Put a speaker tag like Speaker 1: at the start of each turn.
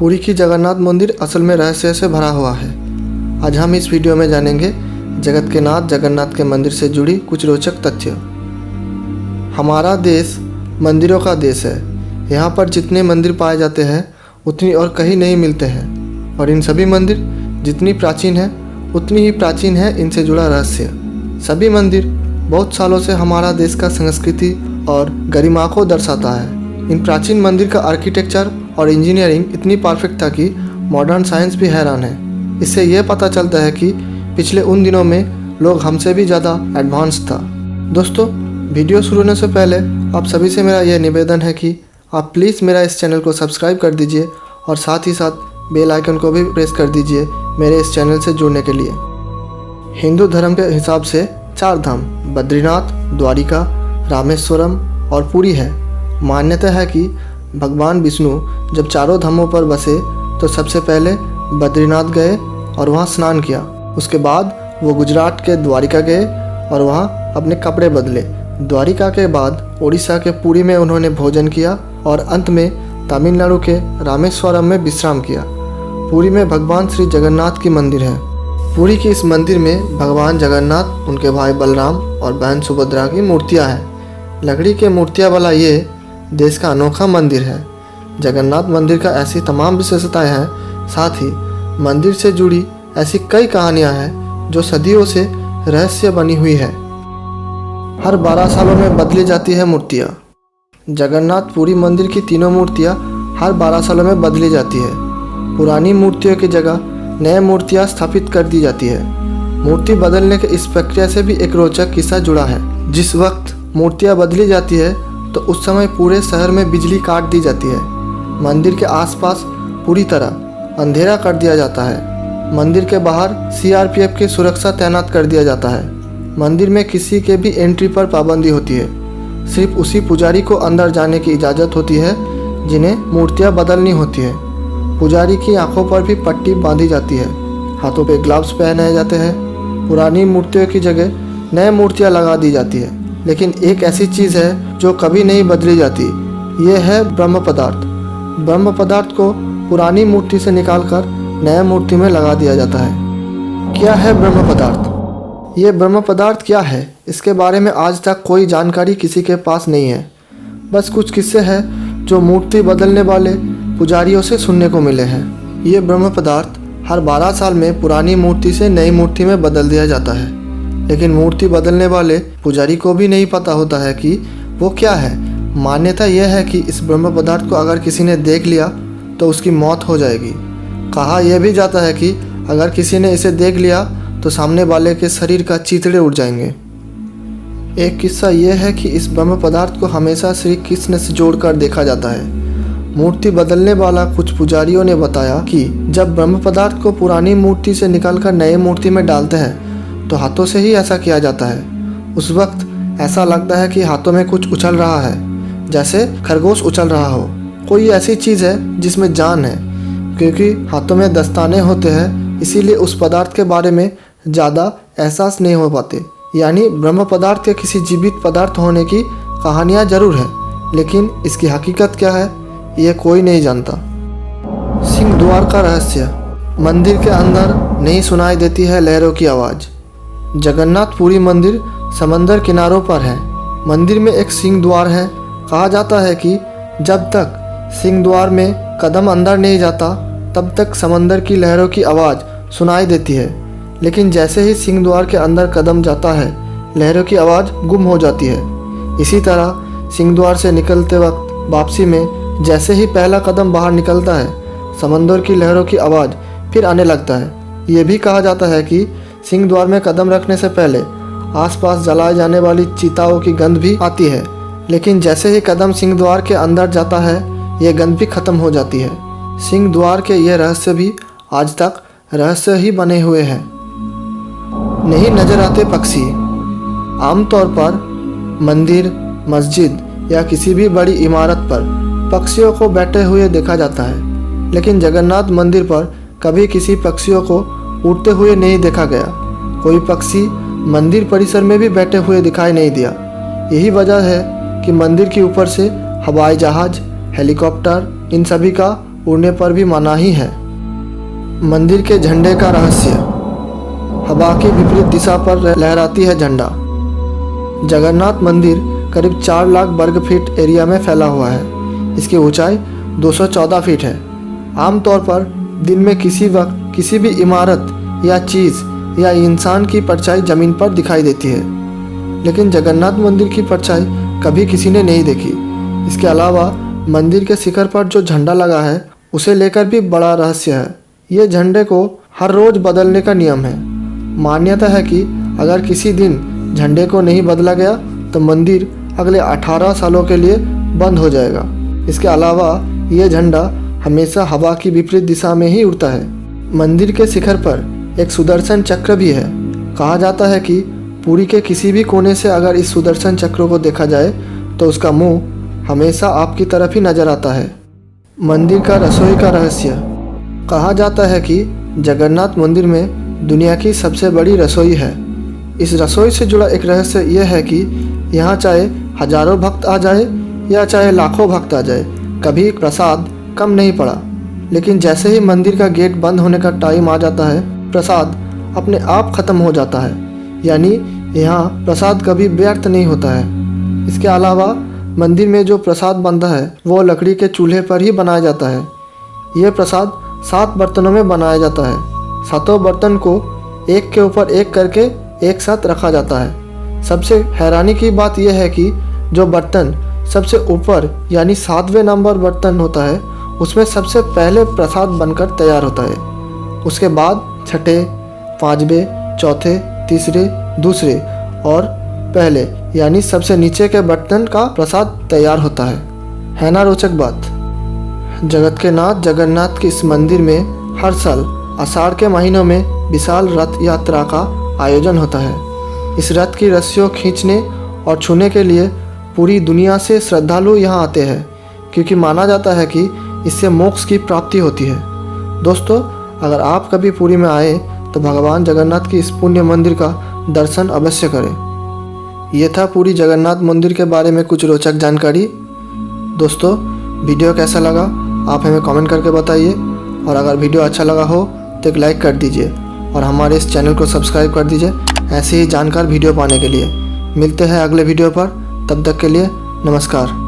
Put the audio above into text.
Speaker 1: पुरी की जगन्नाथ मंदिर असल में रहस्य से भरा हुआ है। आज हम इस वीडियो में जानेंगे जगत के नाथ जगन्नाथ के मंदिर से जुड़ी कुछ रोचक तथ्य। हमारा देश मंदिरों का देश है। यहाँ पर जितने मंदिर पाए जाते हैं उतनी और कहीं नहीं मिलते हैं, और इन सभी मंदिर जितनी प्राचीन है उतनी ही प्राचीन है इनसे जुड़ा रहस्य। सभी मंदिर बहुत सालों से हमारा देश का संस्कृति और गरिमा को दर्शाता है। इन प्राचीन मंदिर का आर्किटेक्चर और इंजीनियरिंग इतनी परफेक्ट था कि मॉडर्न साइंस भी हैरान है। इससे यह पता चलता है कि पिछले उन दिनों में लोग हमसे भी ज़्यादा एडवांस था। दोस्तों, वीडियो शुरू होने से पहले आप सभी से मेरा यह निवेदन है कि आप प्लीज़ मेरा इस चैनल को सब्सक्राइब कर दीजिए और साथ ही साथ बेल आइकन को भी प्रेस कर दीजिए मेरे इस चैनल से जुड़ने के लिए। हिंदू धर्म के हिसाब से 4 धाम बद्रीनाथ, द्वारिका, रामेश्वरम और पुरी है। मान्यता है कि भगवान विष्णु जब चारों धामों पर बसे तो सबसे पहले बद्रीनाथ गए और वहाँ स्नान किया। उसके बाद वो गुजरात के द्वारिका गए और वहाँ अपने कपड़े बदले। द्वारिका के बाद उड़ीसा के पुरी में उन्होंने भोजन किया और अंत में तमिलनाडु के रामेश्वरम में विश्राम किया। पुरी में भगवान श्री जगन्नाथ की मंदिर है। पुरी की इस मंदिर में भगवान जगन्नाथ, उनके भाई बलराम और बहन सुभद्रा की मूर्तियाँ हैं। लकड़ी के मूर्तियाँ वाला ये देश का अनोखा मंदिर है। जगन्नाथ मंदिर का ऐसी तमाम विशेषताएं हैं। साथ ही मंदिर से जुड़ी ऐसी कई कहानियां हैं जो सदियों से रहस्य बनी हुई है। हर 12 सालों में बदली जाती है मूर्तियाँ। जगन्नाथ पुरी मंदिर की तीनों मूर्तियाँ हर 12 सालों में बदली जाती है। पुरानी मूर्तियों की जगह नए मूर्तियाँ स्थापित कर दी जाती है। मूर्ति बदलने के इस प्रक्रिया से भी एक रोचक किस्सा जुड़ा है। जिस वक्त मूर्तियाँ बदली जाती है तो उस समय पूरे शहर में बिजली काट दी जाती है। मंदिर के आसपास पूरी तरह अंधेरा कर दिया जाता है। मंदिर के बाहर CRPF की सुरक्षा तैनात कर दिया जाता है। मंदिर में किसी के भी एंट्री पर पाबंदी होती है। सिर्फ उसी पुजारी को अंदर जाने की इजाज़त होती है जिन्हें मूर्तियाँ बदलनी होती है। पुजारी की आंखों पर भी पट्टी बांधी जाती है। हाथों पे ग्लव्स पहनाए जाते हैं। पुरानी मूर्तियों की जगह नए मूर्तियाँ लगा दी जाती है। लेकिन एक ऐसी चीज़ है जो कभी नहीं बदली जाती। ये है ब्रह्म पदार्थ। ब्रह्म पदार्थ को पुरानी मूर्ति से निकालकर नया मूर्ति में लगा दिया जाता है। क्या है ब्रह्म पदार्थ? ये ब्रह्म पदार्थ क्या है, इसके बारे में आज तक कोई जानकारी किसी के पास नहीं है। बस कुछ किस्से हैं जो मूर्ति बदलने वाले पुजारियों से सुनने को मिले हैं। ये ब्रह्म पदार्थ हर 12 साल में पुरानी मूर्ति से नई मूर्ति में बदल दिया जाता है। लेकिन मूर्ति बदलने वाले पुजारी को भी नहीं पता होता है कि वो क्या है। मान्यता यह है कि इस ब्रह्म पदार्थ को अगर किसी ने देख लिया तो उसकी मौत हो जाएगी। कहा यह भी जाता है कि अगर किसी ने इसे देख लिया तो सामने वाले के शरीर का चीथड़े उड़ जाएंगे। एक किस्सा यह है कि इस ब्रह्म पदार्थ को हमेशा श्री कृष्ण से जोड़कर देखा जाता है। मूर्ति बदलने वाला कुछ पुजारियों ने बताया कि जब ब्रह्म पदार्थ को पुरानी मूर्ति से निकालकर नई मूर्ति में डालते हैं तो हाथों से ही ऐसा किया जाता है। उस वक्त ऐसा लगता है कि हाथों में कुछ उछल रहा है, जैसे खरगोश उछल रहा हो। कोई ऐसी चीज़ है जिसमें जान है। क्योंकि हाथों में दस्ताने होते हैं इसीलिए उस पदार्थ के बारे में ज़्यादा एहसास नहीं हो पाते। यानी ब्रह्म पदार्थ के किसी जीवित पदार्थ होने की कहानियाँ जरूर है, लेकिन इसकी हकीकत क्या है ये कोई नहीं जानता। सिंह द्वार का रहस्य। मंदिर के अंदर नहीं सुनाई देती है लहरों की आवाज़। जगन्नाथ पुरी मंदिर समंदर किनारों पर है। मंदिर में एक सिंह द्वार है। कहा जाता है कि जब तक सिंह द्वार में कदम अंदर नहीं जाता तब तक समंदर की लहरों की आवाज़ सुनाई देती है। लेकिन जैसे ही सिंह द्वार के अंदर कदम जाता है लहरों की आवाज़ गुम हो जाती है। इसी तरह सिंह द्वार से निकलते वक्त वापसी में जैसे ही पहला कदम बाहर निकलता है समंदर की लहरों की आवाज़ फिर आने लगता है। ये भी कहा जाता है कि सिंह द्वार में कदम रखने से पहले आसपास जलाए जाने वाली चिताओं की गंध भी आती है, लेकिन जैसे ही कदम सिंह द्वार के अंदर जाता है ये गंध भी खत्म हो जाती है। सिंह द्वार के ये रहस्य भी आज तक रहस्य ही बने हुए हैं। नहीं नजर आते पक्षी। आमतौर पर मंदिर, मस्जिद या किसी भी बड़ी इमारत पर पक्षियों को बैठे हुए देखा जाता है, लेकिन जगन्नाथ मंदिर पर कभी किसी पक्षियों को उड़ते हुए नहीं देखा गया। कोई पक्षी मंदिर परिसर में भी बैठे हुए दिखाई नहीं दिया। यही वजह है कि मंदिर के ऊपर से हवाई जहाज, हेलीकॉप्टर इन सभी का उड़ने पर भी मनाही है। मंदिर के झंडे का रहस्य। हवा की विपरीत दिशा पर लहराती है झंडा। जगन्नाथ मंदिर करीब 4 लाख वर्ग फीट एरिया में फैला हुआ है। इसकी ऊंचाई 214 फीट है। आमतौर पर दिन में किसी वक्त किसी भी इमारत या चीज़ या इंसान की परछाई जमीन पर दिखाई देती है, लेकिन जगन्नाथ मंदिर की परछाई कभी किसी ने नहीं देखी। इसके अलावा मंदिर के शिखर पर जो झंडा लगा है उसे लेकर भी बड़ा रहस्य है। ये झंडे को हर रोज़ बदलने का नियम है। मान्यता है कि अगर किसी दिन झंडे को नहीं बदला गया तो मंदिर अगले 18 सालों के लिए बंद हो जाएगा। इसके अलावा ये झंडा हमेशा हवा की विपरीत दिशा में ही उड़ता है। मंदिर के शिखर पर एक सुदर्शन चक्र भी है। कहा जाता है कि पुरी के किसी भी कोने से अगर इस सुदर्शन चक्र को देखा जाए तो उसका मुंह हमेशा आपकी तरफ ही नजर आता है। मंदिर का रसोई का रहस्य। कहा जाता है कि जगन्नाथ मंदिर में दुनिया की सबसे बड़ी रसोई है। इस रसोई से जुड़ा एक रहस्य यह है कि यहाँ चाहे हजारों भक्त आ जाए या चाहे लाखों भक्त आ जाए, कभी प्रसाद कम नहीं पड़ा। लेकिन जैसे ही मंदिर का गेट बंद होने का टाइम आ जाता है, प्रसाद अपने आप ख़त्म हो जाता है। यानी यहाँ प्रसाद कभी व्यर्थ नहीं होता है। इसके अलावा मंदिर में जो प्रसाद बनता है वो लकड़ी के चूल्हे पर ही बनाया जाता है। यह प्रसाद 7 बर्तनों में बनाया जाता है। 7 बर्तन को एक के ऊपर एक करके एक साथ रखा जाता है। सबसे हैरानी की बात यह है कि जो बर्तन सबसे ऊपर यानी 7वें नंबर बर्तन होता है उसमें सबसे पहले प्रसाद बनकर तैयार होता है। उसके बाद छठे, 5वें, चौथे, तीसरे, दूसरे और पहले यानी सबसे नीचे के बर्तन का प्रसाद तैयार होता है ना रोचक बात। जगत के नाथ जगन्नाथ के इस मंदिर में हर साल आषाढ़ के महीनों में विशाल रथ यात्रा का आयोजन होता है। इस रथ की रस्सियों खींचने और छूने के लिए पूरी दुनिया से श्रद्धालु यहाँ आते हैं, क्योंकि माना जाता है कि इससे मोक्ष की प्राप्ति होती है। दोस्तों, अगर आप कभी पुरी में आए तो भगवान जगन्नाथ की इस पुण्य मंदिर का दर्शन अवश्य करें। ये था पूरी जगन्नाथ मंदिर के बारे में कुछ रोचक जानकारी। दोस्तों, वीडियो कैसा लगा आप हमें कमेंट करके बताइए, और अगर वीडियो अच्छा लगा हो तो एक लाइक कर दीजिए और हमारे इस चैनल को सब्सक्राइब कर दीजिए ऐसे ही जानकार वीडियो पाने के लिए। मिलते हैं अगले वीडियो पर, तब तक के लिए नमस्कार।